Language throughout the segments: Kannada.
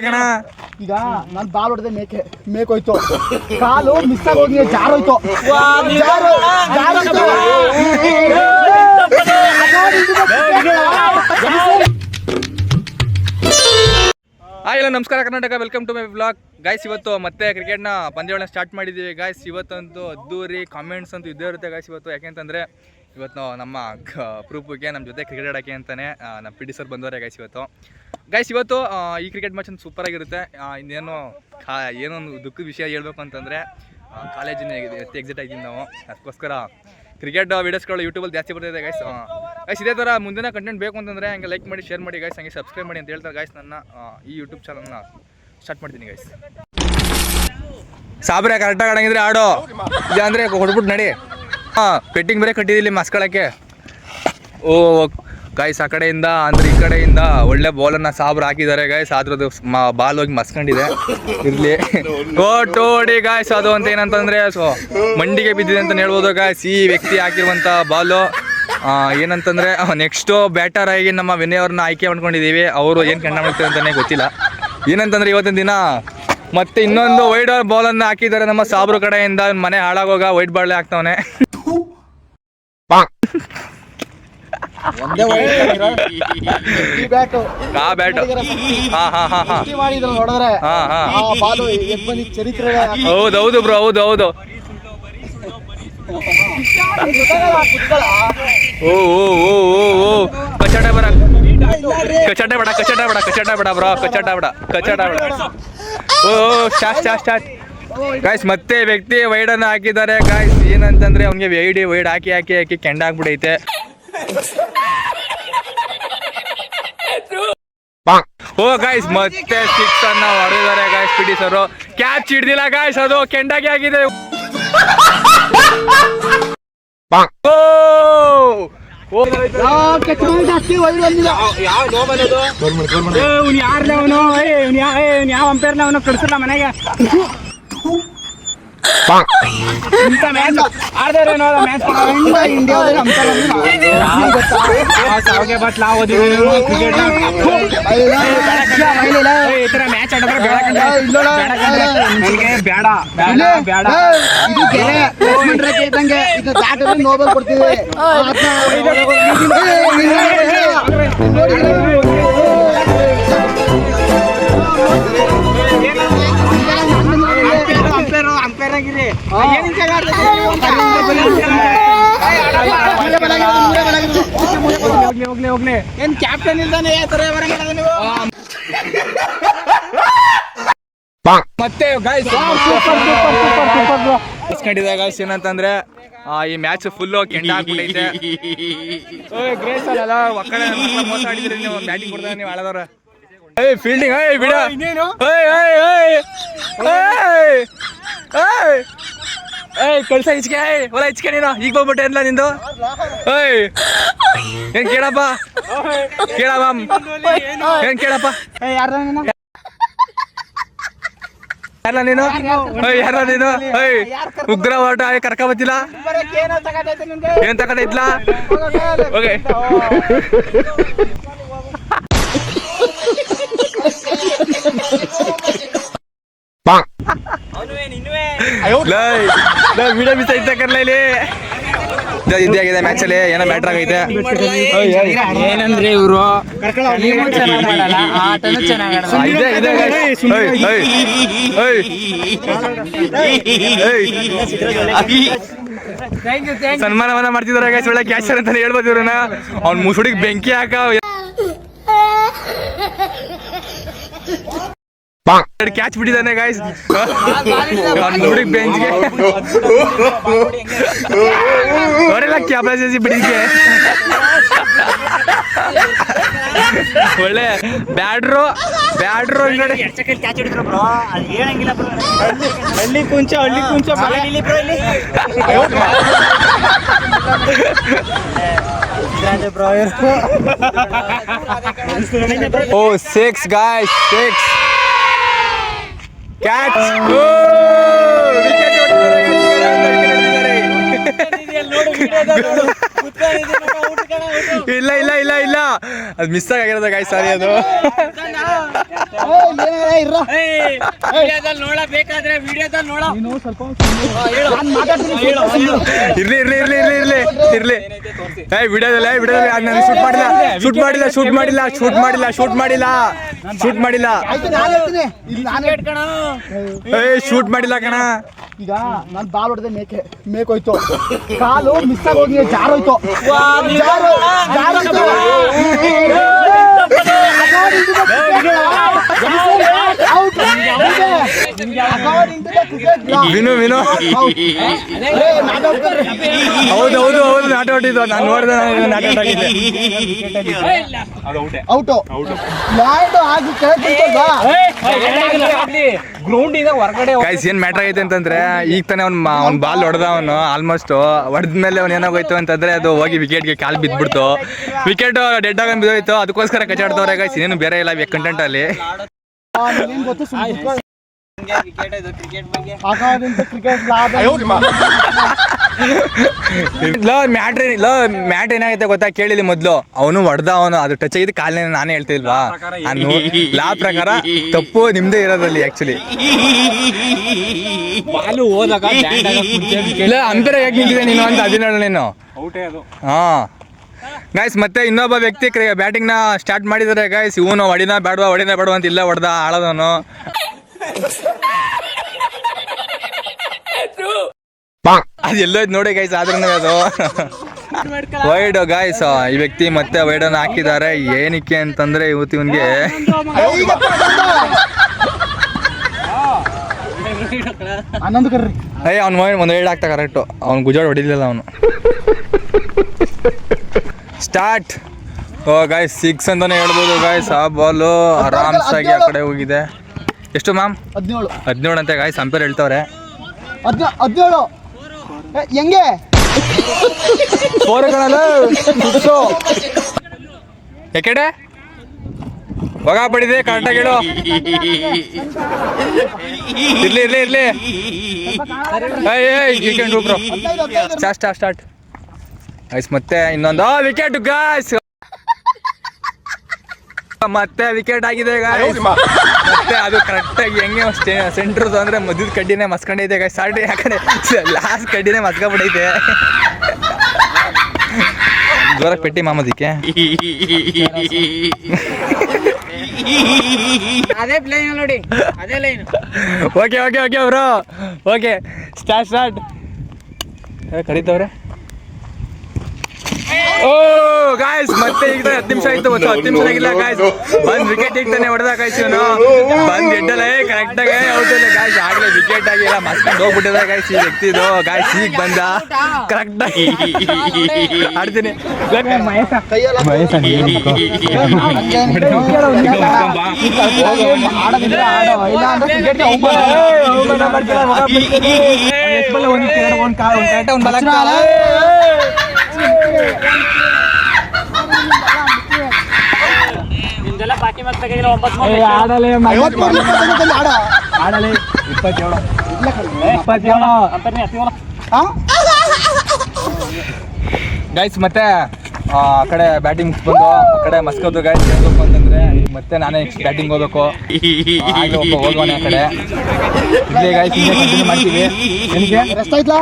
ಕಣ ಈಗ ನಾನು ಬಾಲ್ ಹೊಡೆದೆ ಮೇಕೋಯ್ತು, ಕಾಲು ಮಿಸ್ ಆಗಿ ಹೋಗಿ ಜಾರೋಯ್ತು. ಹಾಯ್ ನಮಸ್ಕಾರ Karnataka, welcome to my vlog. Guys ಇವತ್ತು ಮತ್ತೆ ಕ್ರಿಕೆಟ್ನ ಪಂದ್ಯಾವಳಿನ ಸ್ಟಾರ್ಟ್ ಮಾಡಿದ್ದೀವಿ ಗಾಯ್ಸ್. ಇವತ್ತಂತೂ ಅದ್ದೂರಿ ಕಾಮೆಂಟ್ಸ್ ಅಂತೂ ಇದ್ದೇ ಇರುತ್ತೆ ಗಾಯ್ಸ್. ಇವತ್ತು ಯಾಕೆಂತಂದರೆ ಇವತ್ತು ನಮ್ಮ ಪ್ರೂಫ್ಗೆ ನಮ್ಮ ಜೊತೆ ಕ್ರಿಕೆಟ್ ಆಡೋಕ್ಕೆ ಅಂತಲೇ ನಮ್ಮ ಪಿ ಡಿ ಸರ್ ಬಂದವರೇ ಗಾಯ್ಸ್ ಇವತ್ತು. ಗಾಯ್ಸ್ ಇವತ್ತು ಈ ಕ್ರಿಕೆಟ್ ಮ್ಯಾಚ್ ಒಂದು ಸೂಪರಾಗಿರುತ್ತೆ. ಇನ್ನೇನು ಏನೊಂದು ದುಃಖದ ವಿಷಯ ಹೇಳ್ಬೇಕು ಅಂತಂದರೆ ಕಾಲೇಜಿನ ಎಕ್ಸಿಟ್ ಆಗಿದ್ದೀವಿ ನಾವು. ಅದಕ್ಕೋಸ್ಕರ ಕ್ರಿಕೆಟ್ ವೀಡಿಯೋಸ್ಗಳು ಯೂಟ್ಯೂಬಲ್ಲಿ ಜಾಸ್ತಿ ಬರ್ತಿದೆ ಗಾಯ್ಸ್. ಗೈಸ್ ಇದೇ ಥರ ಮುಂದಿನ ಕಂಟೆಂಟ್ ಬೇಕು ಅಂತಂದರೆ ಹಂಗೆ ಲೈಕ್ ಮಾಡಿ, ಶೇರ್ ಮಾಡಿ ಗಾಯ್ಸ್, ಹಂಗೆ ಸಬ್ಸ್ಕ್ರೈಬ್ ಮಾಡಿ ಅಂತ ಹೇಳ್ತಾರೆ ಗಾಯ್ಸ್. ನನ್ನ ಈ ಯೂಟ್ಯೂಬ್ ಚಾನಲ್ನ ಸ್ಟಾರ್ಟ್ ಮಾಡ್ತೀನಿ ಗಾಯ್ಸ್. ಸಾಬ್ರೆ ಕರೆಕ್ಟಾಗಿ ಆಡಂಗಿದ್ರೆ ಆಡೋ, ಇಲ್ಲ ಅಂದರೆ ಹೊಡ್ಬಿಟ್ಟು ನಡಿ. ಪೆಟ್ಟಿಂಗ್ ಬೇರೆ ಕಟ್ಟಿದಿಲ್ಲಿ ಮಸ್ಕೊಳಕ್ಕೆ. ಓ ಗಾಯ್ಸ್, ಆ ಕಡೆಯಿಂದ ಅಂದರೆ ಈ ಕಡೆಯಿಂದ ಒಳ್ಳೆ ಬಾಲನ್ನು ಸಾಬ್ರು ಹಾಕಿದ್ದಾರೆ ಗಾಯ್ಸ್. ಆದ್ರದ್ದು ಬಾಲ್ ಹೋಗಿ ಮಸ್ಕೊಂಡಿದೆ. ಇರಲಿ ಓಡಿ ಗಾಯ್ಸ್. ಅದು ಅಂತ ಏನಂತಂದರೆ ಮಂಡಿಗೆ ಬಿದ್ದಿದೆ ಅಂತ ಹೇಳ್ಬೋದು ಗಾಯ್ಸ್ ಈ ವ್ಯಕ್ತಿ ಹಾಕಿರುವಂಥ ಬಾಲು. ಏನಂತಂದರೆ ನೆಕ್ಸ್ಟು ಬ್ಯಾಟರ್ ಆಗಿ ನಮ್ಮ ವಿನಯ್ ಅವ್ರನ್ನ ಆಯ್ಕೆ ಮಾಡ್ಕೊಂಡಿದ್ದೀವಿ. ಅವರು ಏನು ಕಂಡ ಮಾಡ್ತಾರೆ ಅಂತಲೇ ಗೊತ್ತಿಲ್ಲ. ಏನಂತಂದರೆ ಇವತ್ತಿನ ದಿನ ಮತ್ತೆ ಇನ್ನೊಂದು ವೈಡ್ ಬಾಲನ್ನು ಹಾಕಿದ್ದಾರೆ ನಮ್ಮ ಸಾಬ್ರು ಕಡೆಯಿಂದ. ಮನೆ ಹಾಳಾಗೋಗ ವೈಟ್ ಬಾಲ್ೇ ಹಾಕ್ತವನೆ. ಹೌದೌದು ಬ್ರೋ, ಹೌದೌದು. ಕಚಟ ಬೇಡ ಬ್ರೋ, ಕಚಟ ಬೇಡ. Start guys. ಮತ್ತೆ ವ್ಯಕ್ತಿ ವೈಡನ್ನು ಹಾಕಿದ್ದಾರೆ ಗಾಯ್ಸ್. ಏನಂತಂದ್ರೆ ಅವ್ನಿಗೆ ವೈಡ್ ಹಾಕಿ ಕೆಂಡ ಹಾಕ್ಬಿಡೈತೆ. ಓ ಗಾಯ್ಸ್, ಮತ್ತೆ 6 ಅನ್ನ ಹೊಡೆದಿದ್ದಾರೆ guys P D sir. Catch ಹಿಡ್ದಿಲ್ಲ ಗಾಯ್ಸ್, ಅದು ಕೆಂಡಾಗಿ ಆಗಿದೆ. ಯಾವ ಅಂಪೇರ್ನ ಅವನು ಕಳ್ಸಿಲ್ಲ ಮನೆಗೆ. ನೋಬಲ್ ಕೊಡ್ತೀವಿ. ಹೋಗ್ಲಿ ಏನ್ ಕ್ಯಾಪ್ಟನ್ ಇಲ್ದಾನೆ ಮತ್ತೆ ಗಾಯ್ಸ್. ಏನಂತಂದ್ರೆ ಈ ಮ್ಯಾಚ್ ಫುಲ್ಲು ಕೆಂಡ ಆಗ್ಬಿಟ್ಟೈತೆ. ಗ್ರೇಸ್ ಅಲ್ಲ ಒಕ್ಕಡೆ ಮೋಸ ಆಡಿದ್ರಿ ನೀವು. ಬ್ಯಾಟಿಂಗ್ ಕೊಡ್ತಾರೆ ನೀವು ಆಳದವ್ರ. ಫೀಲ್ಡಿಂಗ್ ಬಿಡ. ಕಳ್ಸ ಇಚ್ಕೆ ಹೊಲ ಇಚ್ಕೆ ನೀನು. ಈಗ ಹೋಗ್ಬಿಟ್ಟೆ ಅಲ್ಲ ನಿಂದು. ಏನ್ ಕೇಳಪ್ಪ ಏನ್ ಕೇಳಪ್ಪ ಯಾರ ನೀನು ಉಗ್ರ ಓಟ ಕರ್ಕ ಬತ್ತಿಲ್ಲ. ಏನ್ ತಗೊಂಡೈತ್ಲ? ಓಕೆ ವಿಡಿಯೋ ಮಿಸ್ ಐತೆ ಕರ್ಲ ಇಲ್ಲಿ. ಇದಾಗಿದೆ ಮ್ಯಾಚ್ ಅಲ್ಲಿ ಏನೋ ಮ್ಯಾಟ್ರ್ ಆಗೈತೆ. ಏನಂದ್ರೆ ಇವರು ಸನ್ಮಾನವನ್ನ ಮಾಡ್ತಿದಾರೆ ಗಾಯ್ಸ್. ಒಳ್ಳೆ ಕ್ಯಾಚರ್ ಅಂತಾನೆ ಹೇಳ್ಬೋದು ಇವ್ರನ್ನ. ಅವ್ನ ಮುಸುಡಿಗೆ ಬೆಂಕಿ ಹಾಕ ಕ್ಯಾಚ್ ಬಿಟ್ಟಿದ್ದಾನೆ ಗಾಯ್ಸ್. ಮುಸುಡಿಗೆ ಬೆಂಚ್ಗೆ ಅವರೆಲ್ಲ ಕ್ಯಾಬ್ರಾ ಸೇಸಿ ಬಿಡಿಗೆ. ಒಳ್ಳೆ ಬ್ಯಾಡ್ರು ಹಳ್ಳಿ ಕುಂಚ ಓ 6 ಗಾಯ್ಸ್, 6 ಕ್ಯಾಚ್. ಇಲ್ಲ ಇಲ್ಲ ಇಲ್ಲ ಇಲ್ಲ ಅದು ಮಿಸ್ ಆಗಿರೋದು ಗಾಯ್ಸ್, ಸಾರಿ ಅದು. ನೋಡಬೇಕಾದ್ರೆ ವಿಡಿಯೋದಲ್ಲಿ ನೋಡ. ನೀನು ಸ್ವಲ್ಪ ಇರ್ಲಿ ಇರ್ಲಿ ಇರ್ಲಿ ಇರ್ಲಿ ಇರ್ಲಿ ಇರ್ಲಿ. ವಿಡಿಯೋದಲ್ಲಿ ನಾನು ಶೂಟ್ ಮಾಡಿಲ್ಲ ಶೂಟ್ ಮಾಡಿಲ್ಲ ಶೂಟ್ ಮಾಡಿಲ್ಲ ಶೂಟ್ ಮಾಡಿಲ್ಲ ಶೂಟ್ ಮಾಡಿಲ್ಲ ಶೂಟ್ ಮಾಡಿಲ್ಲ ಆಯ್ತು, ನಾನು ಹೇಳ್ತೀನಿ. ಇಲ್ಲಿ ನಾನು ಶೂಟ್ ಮಾಡಿಲ್ಲ ಕಣ. ಈಗ ನಾನು ಬಾಲ್ ಹೊಡೆದೆ ಮೇಕ್ ಹೋಯ್ತು, ಕಾಲು ಮಿಸ್ ಆಗೋಗಿ ಜಾರೋಯ್ತು. ವಿನು ವಿನು ಹೌದು ಹೌದು ಹೌದು ನಾಟ ಹೊಟ್ಟಿದ್ದು ನಾನು ನೋಡಿದೆ, ನಾಟ ಹೊಟ್ಟಿದ್ದೆ. ಔಟು ಲ್ಯಾಂಡ್ ಆಗಿ ಗ್ರೌಂಡ್ ಇಂದ ಹೊರಗಡೆ ಗೈಸ್ ಏನ್ ಮ್ಯಾಟ್ರ್ ಆಗೈತೆ ಅಂತಂದ್ರೆ, ಈಗ ತಾನೇ ಅವ್ನ್ ಬಾಲ್ ಹೊಡೆದ, ಅವನು ಆಲ್ಮೋಸ್ಟ್ ಹೊಡೆದ್ಮೇಲೆ ಅವ್ನು ಏನಾಗೋಯ್ತು ಅಂತಂದ್ರೆ ಅದು ಹೋಗಿ ವಿಕೆಟ್ಗೆ ಕಾಲ್ ಬಿದ್ಬಿಡ್ತು. ವಿಕೆಟ್ ಡೆಡ್ ಆಗಿ ಬಿದ್ದೋಯ್ತು, ಅದಕ್ಕೋಸ್ಕರ ಕಚ್ಚಾಡ್ತವ್ರೆ ಗೈಸ್, ಇನ್ನೇನು ಬೇರೆ ಇಲ್ಲ ಕಂಟೆಂಟ್ ಅಲ್ಲಿ. ಗೊತ್ತು ಮ್ಯಾಟ್ ಏನಾಗೈತೆ ಗೊತ್ತಾ ಕೇಳಿಲಿ ಮೊದ್ಲು. ಅವನು ಹೊಡೆದ, ಅವನು ಅದು ಟಚ್ ಆಗಿದ್ದು ಕಾಲಿನ, ನಾನೇ ಹೇಳ್ತಿಲ್ವಾ. ಲಾ ಪ್ರಕಾರ ತಪ್ಪು ನಿಮ್ದೇ ಇರೋದಲ್ಲಿ ಆಕ್ಚುಲಿ. ಬಾಲು ಹೋದಾಗ ಇಲ್ಲ ಅಂತರ ಹೇಗೆ ನಿಂತಿದೆ ನೀನು ಅಂತ ಅದನ್ನ ಹೇಳು ನೀನು. ಹಾ ಗೈಸ್, ಮತ್ತೆ ಇನ್ನೊಬ್ಬ ವ್ಯಕ್ತಿ ಬ್ಯಾಟಿಂಗ್ ನ ಸ್ಟಾರ್ಟ್ ಮಾಡಿದಾರೆ ಗೈಸ್. ಇವನು ಹೊಡಿನ ಬೇಡವಾ ಅಂತ ಇಲ್ಲ ಹೊಡೆದ ಆಳದವನು. ಅದೆಲ್ಲೋ ನೋಡಿ ಗೈಸ್, ಆದ್ರೂ ಅದು ವೈಡ್ ಗೈಸ್. ಈ ವ್ಯಕ್ತಿ ಮತ್ತೆ ವೈಡ್ ಅನ್ನು ಹಾಕಿದ್ದಾರೆ. ಏನಕ್ಕೆ ಅಂತಂದ್ರೆ ಇವತ್ತು ಇವನ್ಗೆ ಹನ್ನೊಂದು ಕರ್ರಿ. ಅವ್ನು ಒಂದು ವೈಡ್ ಆಗ್ತಾ ಕರೆಕ್ಟು. ಅವ್ನು ಗುಜಾಡ್ ಹೊಡಿಲಿಲ್ಲ ಅವನು. ಸ್ಟಾರ್ಟ್. ಓ ಗಾಯ್ಸ್, 6 ಅಂತಾನೆ ಹೇಳ್ಬೋದು ಗಾಯ್ಸ್. ಆ ಬಾಲು ಆರಾಮ್ಸಾಗಿ ಆ ಕಡೆ ಹೋಗಿದೆ. ಎಷ್ಟು ಮ್ಯಾಮ್? 17 ಅಂತ ಗಾಯ್ಸ್, ಅಂಪೇರ್ ಹೇಳ್ತವ್ರೆ. 17 ಹೆಂಗೆ ಯಾಕೆಡೆ ಹೋಗ ಪಡಿದೆ ಕರೆಕ್ಟಾಗಿ ಹೇಳು. ಇರ್ಲಿ ಇರ್ಲಿ ಇರ್ಲಿ. Start guys. ಮತ್ತೆ ಇನ್ನೊಂದು ವಿಕೆಟ್ ಗಾಯ್ಸ್, ಮತ್ತೆ ವಿಕೆಟ್ ಆಗಿದೆ ಗಾಯ್ಸ್. ಮತ್ತೆ ಅದು ಕರೆಕ್ಟಾಗಿ ಹೆಂಗೆ ಸೆಂಟ್ರದು ಅಂದ್ರೆ ಮಧ್ಯದ ಕಡ್ಡಿನೇ ಮಸ್ಕೊಂಡೈತೆ ಗಾಯ್ಸ್. ಸಾರಿ ಆ ಕಡೆ ಲಾಸ್ಟ್ ಕಡ್ಡಿನೇ ಮಸ್ಕೊಂಡ್ಬಿಟ್ಟೈತೆ. ಜೋರಾಗಿ ಪೆಟ್ಟಿ ಮಾಮದಿಕ್ಕೆ. ಅದೇ ಪ್ಲೇನ್ ನೋಡಿ, ಅದೇ line. Okay okay okay bro, okay start. ಕರೀತವ್ರೆ. ಓ ಗಾಯ್ಸ್, ಮತ್ತೆ ಈಗ 10 ನಿಮಿಷ ಆಯ್ತು. 10 ನಿಮಿಷ ಆಗಿಲ್ಲ ಗಾಯ್ಸ್. ಬಂದ್ ವಿಕೆಟ್ ಇಗ್ತಾನೆ ಹೊಡೆದ ಗಾಯ್ಸ್. ಇವನು ಬಂದ್ ಎಡ್ಡಲ್ಲ ಕರೆಕ್ಟ್ ಆಗಿ ಔಟ್ ಇಲ್ಲ ಗಾಯ್ಸ್. ಆಗ್ಲೇ ವಿಕೆಟ್ ಆಗಿಲ್ಲ, ಮಸ್ಕೊಂಡು ಹೋಗ್ಬಿಟ್ಟಿದ ಗಾಯ್ಸ್ ಈ ವ್ಯಕ್ತಿದು ಗಾಯ್ಸ್. ಈಗ ಬಂದ ಕರೆಕ್ಟ್ ಆಗಿ ಆಡ್ತೀನಿ. ನಿಮ್ದೆಲ್ಲ ಬಾಕಿ ಮತ್ತೆ ತೆಗೆದಿಲ್ಲ. 9 ಆಡಲೇ ಆಡಲೇ 27 ಗೈಸ್. ಮತ್ತೆ ಆ ಕಡೆ ಬ್ಯಾಟಿಂಗ್ ಬಂದು ಆ ಕಡೆ ಮಸ್ಕೋದು ಗೈಸ್. ಹೇಳ್ಬೇಕು ಅಂತಂದ್ರೆ ಮತ್ತೆ ನಾನೇ ಬ್ಯಾಟಿಂಗ್ ಹೋಗ್ಬೇಕು. ಹೋಗೋಣ ಆ ಕಡೆ ಇಲ್ಲಿ ಗೈಸ್. ಹಿಂಗೆ ಕಂಟಿನ್ಯೂ ಮಾಡ್ತೀವಿ. ನನಗೆ ರೆಸ್ಟ್ ಆಯ್ತಾ?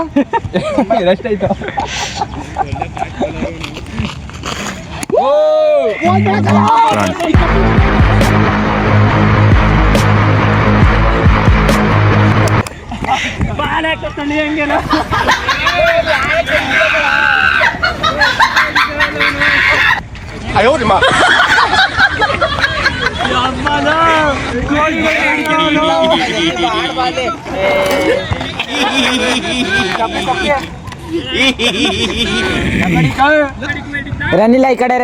ರೆಸ್ಟ್ ಆಯ್ತು. ಬಾಲ್ ಹಾಕ್ಕೊಂಡು ಹೆಂಗೇನ ರನ್ ಇಲ್ಲ, ಈ ಕಡೆ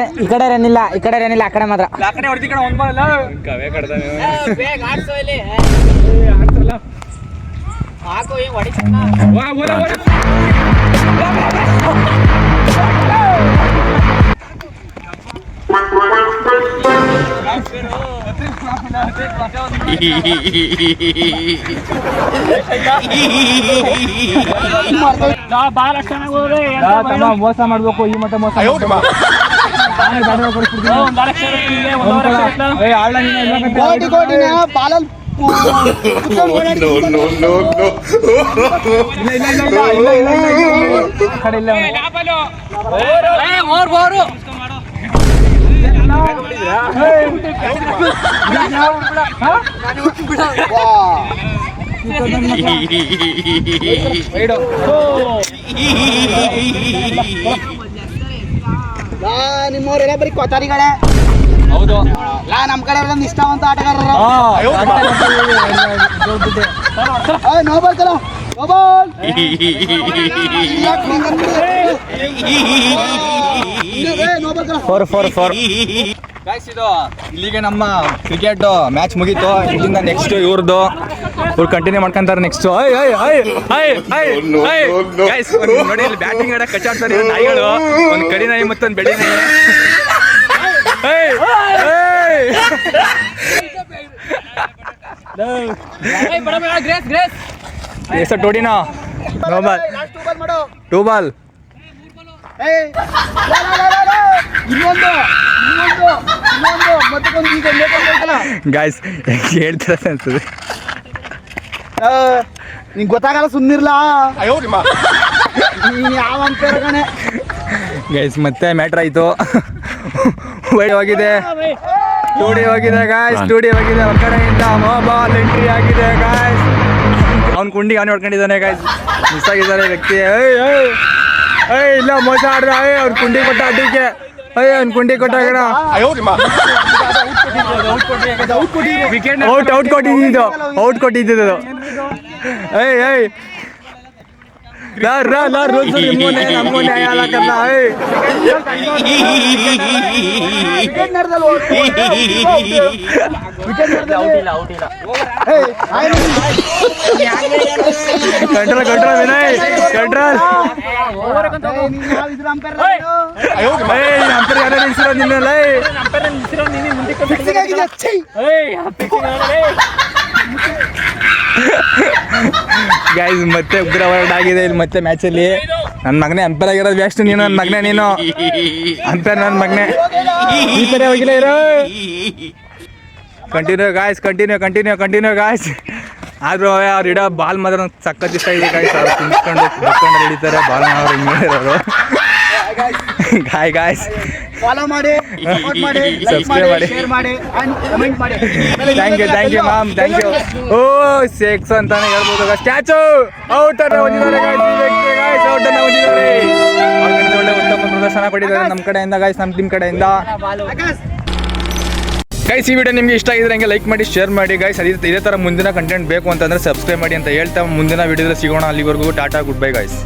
ರನ್ ಇಲ್ಲ, ಈ ಕಡೆ ರನ್ ಇಲ್ಲ, ಆ ಕಡೆ ಮಾತ್ರ. ಆ ಕಡೆ ಹೊಡ್ದಿ ಕಡೆ ಒಂದು ಬಾಲ್ ಕವೆ ಕಡ್ದಾನೆ. ಬೇಗ ಆಡ್ಸೋ ಇಲ್ಲಿ. ಹಾಕೋ ಹಿಂಗ್ ಹೊಡಿತಾನ. ಬಾಲ್ ಅಷ್ಟು ಚೆನ್ನಾಗಿ ಹೋದ್ರೆ ಮೋಸ ಮಾಡ್ಬೇಕು ಈ ಮಟ್ಟ ಮೋಸ ಕೋಟಿ ಕೋಟಿನ ಬಾಲಲ್ಲಿ ನಿಮ್ಮವರೆಲ್ಲ ಬರೀ ಕೊತಾರಿಗಳೇ. ಹೌದು ಲಾ ನಮ್ ಕಡೆ ಇರೋದು ನಿಷ್ಠಾವಂತ ಆಟಗಾರರು. ನೋಬಲ್ ಚಲೋ ನೋಬಲ್. ಗೈಸ್ ಇದು ಇಲ್ಲಿಗೆ ನಮ್ಮ ಕ್ರಿಕೆಟ್ ಮ್ಯಾಚ್ ಮುಗೀತು. ಇದರಿಂದ ನೆಕ್ಸ್ಟ್ ಇವ್ರದ್ದು ಇವ್ರು ಕಂಟಿನ್ಯೂ ಮಾಡ್ಕೊಂತಾರೆ ನೆಕ್ಸ್ಟ್. ಗೈಸ್ ನೋಡಿ ಇಲ್ಲಿ ಬ್ಯಾಟಿಂಗ್ ಆಡಕ್ಕೆ ಕಚ್ಚಾಡ್ತಾರೆ ನಾಯಿಗಳು, ಒಂದು ಕರಿ ನಾಯಿ ಮತ್ತೊಂದು ಬೆಳಿ ನಾಯಿ. ಎಷ್ಟು ಟೋಡಿನಾ no ball, two ball. Guys ಹೇಳ್ತಾರೆ ಅನ್ಸುತ್ತೆ. ನಿಂಗೆ ಗೊತ್ತಾಗಲ್ಲ ಸುಮ್ನಿರ್ಲಾ. ನೀನ್ ಯಾವ ಅಂಪೇರ್ ಕಣೆ. ಗೈಸ್ ಮತ್ತೆ ಮ್ಯಾಟ್ರ್ ಆಯಿತು. ವೈಡ್ ಹೋಗಿದೆ, ಟೂಡಿ ಹೋಗಿದೆ ಗಾಯ್ಸ್, ಟೂಡಿ ಹೋಗಿದೆ. ಒಂದು ಕಡೆಯಿಂದ ಬಾಲ್ ಎಂಟ್ರಿ ಆಗಿದೆ ಗಾಯ್ಸ್. ಅವ್ನು ಕುಂಡಿಗೆ ಅವನು ಹೊಡ್ಕೊಂಡಿದ್ದಾನೆ ಗಾಯ್ಸ್. ಮಿಸ್ ಆಗಿದ್ದಾರೆ ವ್ಯಕ್ತಿ. ಇಲ್ಲ ಮೋಸ ಆಡ್ದ. ಅವ್ನು ಕುಂಡಿ ಕೊಟ್ಟ ಅಡ್ಡಿಗೆ. ಅವ್ನು ಕುಂಡಿ ಕೊಟ್ಟಾಗಣ ಔಟ್ ಕೊಟ್ಟಿದ್ದು, ಔಟ್ ಕೊಟ್ಟಿದ್ದು. Control Vinay, control. ಅಂಪೇರ್ ಯಾರು ನಿಲ್ಸಿರೋ ನಿನ್ನಲ್ಲ. ಗೈಸ್ ಮತ್ತೆ ಉಗ್ರ ವರ್ಡ್ ಆಗಿದೆ ಇಲ್ಲಿ ಮತ್ತೆ ಮ್ಯಾಚಲ್ಲಿ. ನನ್ನ ಮಗನೇ ಅಂಪೇರ್ ಆಗಿರೋದು ಬೆಸ್ಟ್. ನೀನು ನನ್ನ ಮಗನೇ, ನೀನು ಅಂಪೇರ್ ನನ್ನ ಮಗನೇ. ಈ ಥರ ಹೋಗಿಲ್ಲ ಇರೋ. Continue guys, continue guys. ಆದರೂ ಅವ್ರು ಇಡೋ ಬಾಲ್ ಮಾತ್ರ ಸಖತ್ ಇಷ್ಟ ಇದೆ ಗಾಯ್ಸ್. ಅವ್ರು ಕುಂತ್ಕೊಂಡು ಬಕ್ಕೊಂಡು ಹಿಡಿತಾರೆ ಬಾಲ್. ಅವ್ರು ಹಿಂಗೆ ಇರೋರು ಗಾಯ್ಸ್. ಫಾಲೋ ಮಾಡಿ, ಸಪೋರ್ಟ್ ಮಾಡಿ, ಲೈಕ್ Subscribe ಮಾಡಿ, ಮಾಡಿ, ಶೇರ್ ಮಾಡಿ ಅಂಡ್ ಕಮೆಂಟ್ ಮಾಡಿ. Thank you ma'am, thank you. ಓ ಸೇಕ್ಸ್ ಅಂತಾನೆ ಹೇಳ್ಬೋದು. ಸ್ಟ್ಯಾಚು ಔಟ್ ಅನ್ನ ಹೊಂದಿದ್ದಾರೆ ಗಾಯ್ಸ್, ಔಟ್ ಅನ್ನ ಹೊಂದಿದ್ದಾರೆ. ಒಳ್ಳೆ ಉತ್ತಮ ಪ್ರದರ್ಶನ ಕೊಟ್ಟಿದ್ದಾರೆ ನಮ್ಮ ಕಡೆಯಿಂದ ಗಾಯ್ಸ್, ನಮ್ಮ ಟೀಮ್ ಕಡೆಯಿಂದ ಗೈಸ್. ಈ ವಿಡಿಯೋ ನಿಮಗೆ ಇಷ್ಟ ಆಗಿದ್ರೆ ಹಂಗೆ ಲೈಕ್ ಮಾಡಿ, ಶೇರ್ ಮಾಡಿ ಗೈಸ್. ಇದೇ ಥರ ಮುಂದಿನ ಕಂಟೆಂಟ್ ಬೇಕು ಅಂತಂದರೆ ಸಬ್ಸ್ಕ್ರೈಬ್ ಮಾಡಿ ಅಂತ ಹೇಳ್ತಾ ಮುಂದಿನ ವಿಡಿಯೋದಲ್ಲಿ ಸಿಗೋಣ. ಅಲ್ಲಿವರೆಗೂ ಟಾಟಾ, ಗುಡ್ ಬೈ ಗೈಸ್.